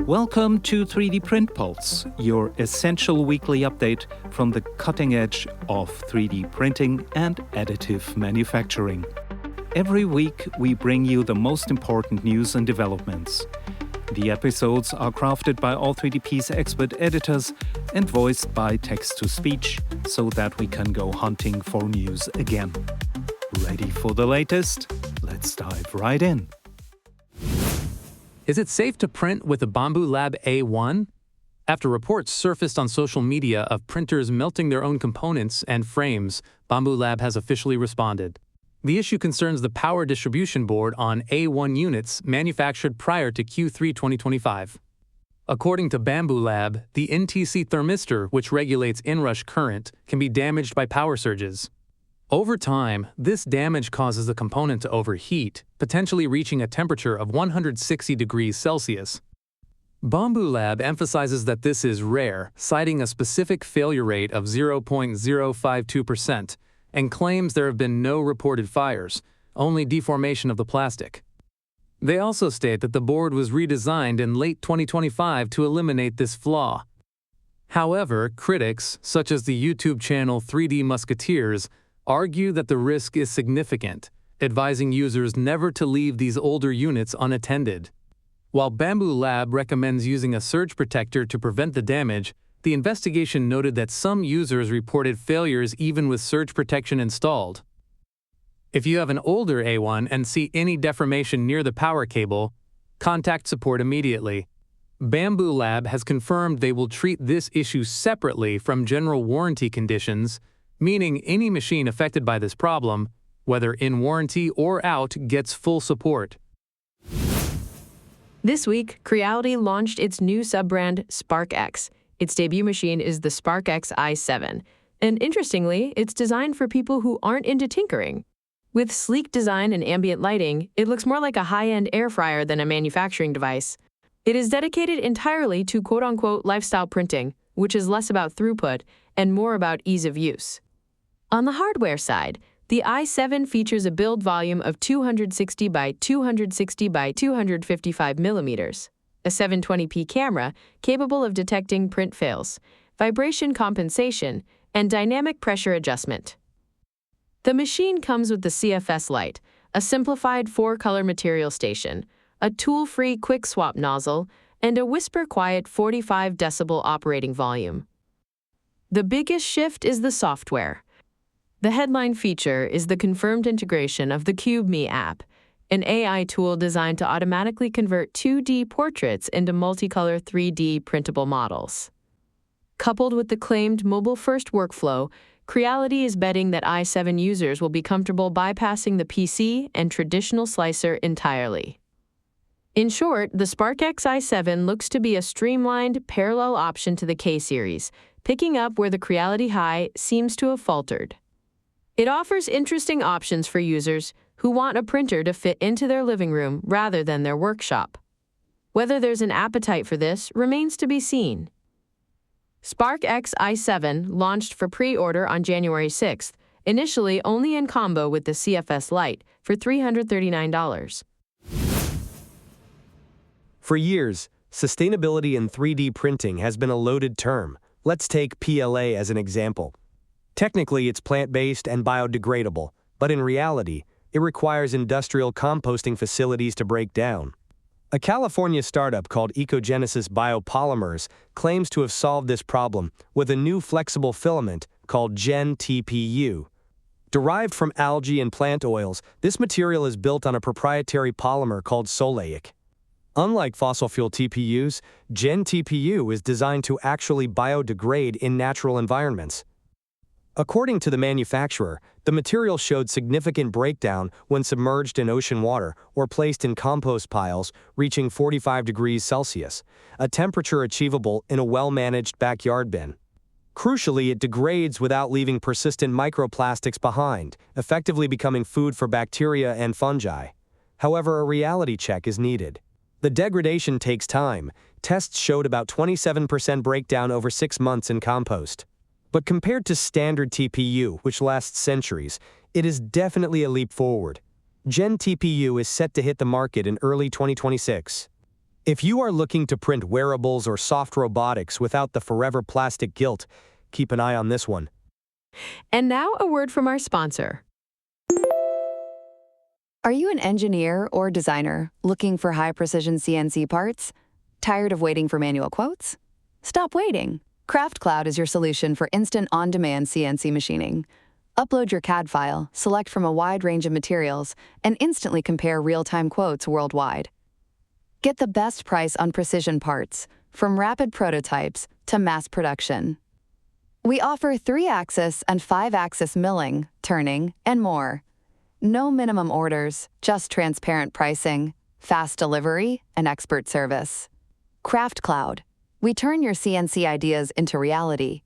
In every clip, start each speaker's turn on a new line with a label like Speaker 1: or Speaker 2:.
Speaker 1: Welcome to 3D Print Pulse, your essential weekly update from the cutting edge of 3D printing and additive manufacturing. Every week, we bring you the most important news and developments. The episodes are crafted by All3DP's expert editors and voiced by text-to-speech so that we can go hunting for news again. Ready for the latest? Let's dive right in.
Speaker 2: Is it safe to print with the Bambu Lab A1? After reports surfaced on social media of printers melting their own components and frames, Bambu Lab has officially responded. The issue concerns the power distribution board on A1 units manufactured prior to Q3 2025. According to Bambu Lab, the NTC thermistor, which regulates inrush current, can be damaged by power surges. Over time, this damage causes the component to overheat, potentially reaching a temperature of 160 degrees Celsius. Bambu Lab emphasizes that this is rare, citing a specific failure rate of 0.052%, and claims there have been no reported fires, only deformation of the plastic. They also state that the board was redesigned in late 2025 to eliminate this flaw. However, critics, such as the YouTube channel 3D Musketeers, argue that the risk is significant, advising users never to leave these older units unattended. While Bambu Lab recommends using a surge protector to prevent the damage, the investigation noted that some users reported failures even with surge protection installed. If you have an older A1 and see any deformation near the power cable, contact support immediately. Bambu Lab has confirmed they will treat this issue separately from general warranty conditions, meaning any machine affected by this problem, whether in warranty or out, gets full support.
Speaker 3: This week, Creality launched its new sub-brand SparkX. Its debut machine is the SparkX i7, and interestingly, it's designed for people who aren't into tinkering. With sleek design and ambient lighting, it looks more like a high-end air fryer than a manufacturing device. It is dedicated entirely to quote-unquote lifestyle printing, which is less about throughput and more about ease of use. On the hardware side, the i7 features a build volume of 260 by 260 by 255 millimeters, a 720p camera capable of detecting print fails, vibration compensation, and dynamic pressure adjustment. The machine comes with the CFS light, a simplified 4-color material station, a tool-free quick swap nozzle, and a whisper-quiet 45 decibel operating volume. The biggest shift is the software. The headline feature is the confirmed integration of the CubeMe app, an AI tool designed to automatically convert 2D portraits into multicolor 3D printable models. Coupled with the claimed mobile-first workflow, Creality is betting that i7 users will be comfortable bypassing the PC and traditional slicer entirely. In short, the SparkX i7 looks to be a streamlined, parallel option to the K-series, picking up where the Creality Hi seems to have faltered. It offers interesting options for users who want a printer to fit into their living room rather than their workshop. Whether there's an appetite for this remains to be seen. SparkX i7 launched for pre-order on January 6th, initially only in combo with the CFS Lite for $339.
Speaker 4: For years, sustainability in 3D printing has been a loaded term. Let's take PLA as an example. Technically, it's plant-based and biodegradable, but in reality, it requires industrial composting facilities to break down. A California startup called Ecogenesis Biopolymers claims to have solved this problem with a new flexible filament called Gen-TPU. Derived from algae and plant oils, this material is built on a proprietary polymer called soleic. Unlike fossil fuel TPUs, Gen-TPU is designed to actually biodegrade in natural environments. According to the manufacturer, the material showed significant breakdown when submerged in ocean water or placed in compost piles, reaching 45 degrees Celsius, a temperature achievable in a well-managed backyard bin. Crucially, it degrades without leaving persistent microplastics behind, effectively becoming food for bacteria and fungi. However, a reality check is needed. The degradation takes time. Tests showed about 27% breakdown over 6 months in compost. But compared to standard TPU, which lasts centuries, it is definitely a leap forward. Gen-TPU is set to hit the market in early 2026. If you are looking to print wearables or soft robotics without the forever plastic guilt, keep an eye on this one.
Speaker 3: And now a word from our sponsor.
Speaker 5: Are you an engineer or designer looking for high-precision CNC parts? Tired of waiting for manual quotes? Stop waiting. Craftcloud is your solution for instant on-demand CNC machining. Upload your CAD file, select from a wide range of materials, and instantly compare real-time quotes worldwide. Get the best price on precision parts, from rapid prototypes to mass production. We offer 3-axis and 5-axis milling, turning, and more. No minimum orders, just transparent pricing, fast delivery, and expert service. Craftcloud. We turn your CNC ideas into reality.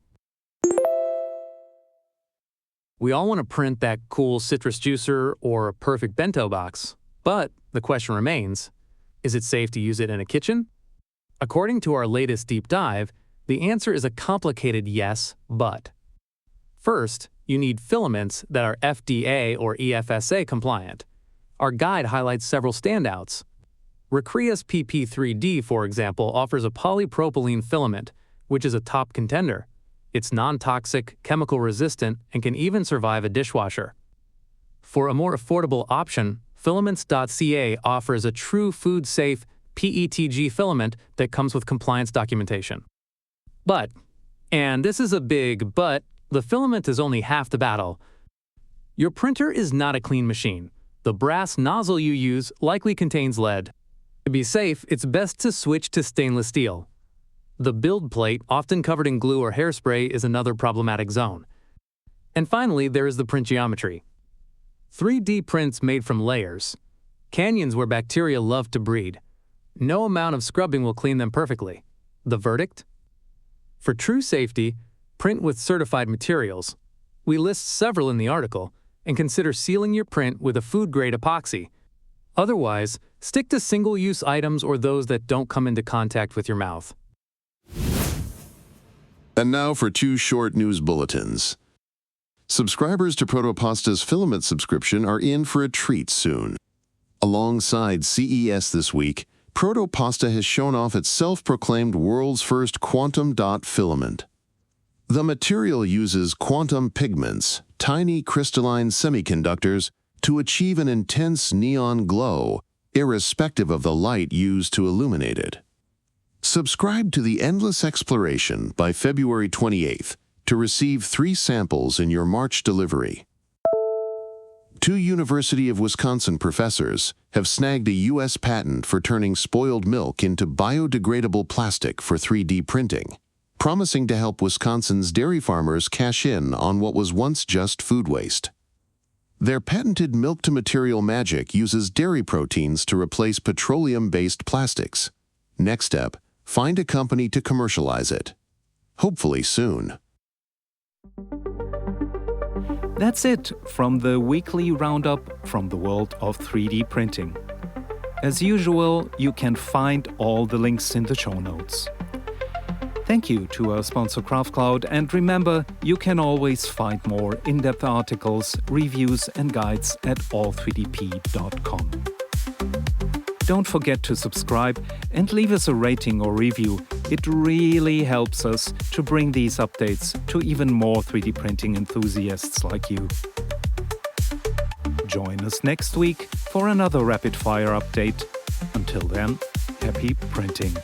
Speaker 2: We all want to print that cool citrus juicer or a perfect bento box, but the question remains, is it safe to use it in a kitchen? According to our latest deep dive, the answer is a complicated yes, but. First, you need filaments that are FDA or EFSA compliant. Our guide highlights several standouts. Recrea's PP3D, for example, offers a polypropylene filament, which is a top contender. It's non-toxic, chemical-resistant, and can even survive a dishwasher. For a more affordable option, Filaments.ca offers a true food-safe PETG filament that comes with compliance documentation. But, and this is a big but, the filament is only half the battle. Your printer is not a clean machine. The brass nozzle you use likely contains lead. To be safe, it's best to switch to stainless steel. The build plate, often covered in glue or hairspray, is another problematic zone. And finally, there is the print geometry. 3D prints made from layers. Canyons where bacteria love to breed. No amount of scrubbing will clean them perfectly. The verdict? For true safety, print with certified materials. We list several in the article, and consider sealing your print with a food-grade epoxy. Otherwise, stick to single-use items or those that don't come into contact with your mouth.
Speaker 6: And now for 2 short news bulletins. Subscribers to Proto Pasta's filament subscription are in for a treat soon. Alongside CES this week, Proto Pasta has shown off its self-proclaimed world's first quantum dot filament. The material uses quantum pigments, tiny crystalline semiconductors, to achieve an intense neon glow, irrespective of the light used to illuminate it. Subscribe to the Endless Exploration by February 28th to receive 3 samples in your March delivery. 2 University of Wisconsin professors have snagged a U.S. patent for turning spoiled milk into biodegradable plastic for 3D printing, promising to help Wisconsin's dairy farmers cash in on what was once just food waste. Their patented milk-to-material magic uses dairy proteins to replace petroleum-based plastics. Next step, find a company to commercialize it. Hopefully soon.
Speaker 1: That's it from the weekly roundup from the world of 3D printing. As usual, you can find all the links in the show notes. Thank you to our sponsor Craftcloud, and remember, you can always find more in-depth articles, reviews and guides at all3dp.com. Don't forget to subscribe and leave us a rating or review. It really helps us to bring these updates to even more 3D printing enthusiasts like you. Join us next week for another rapid-fire update. Until then, happy printing!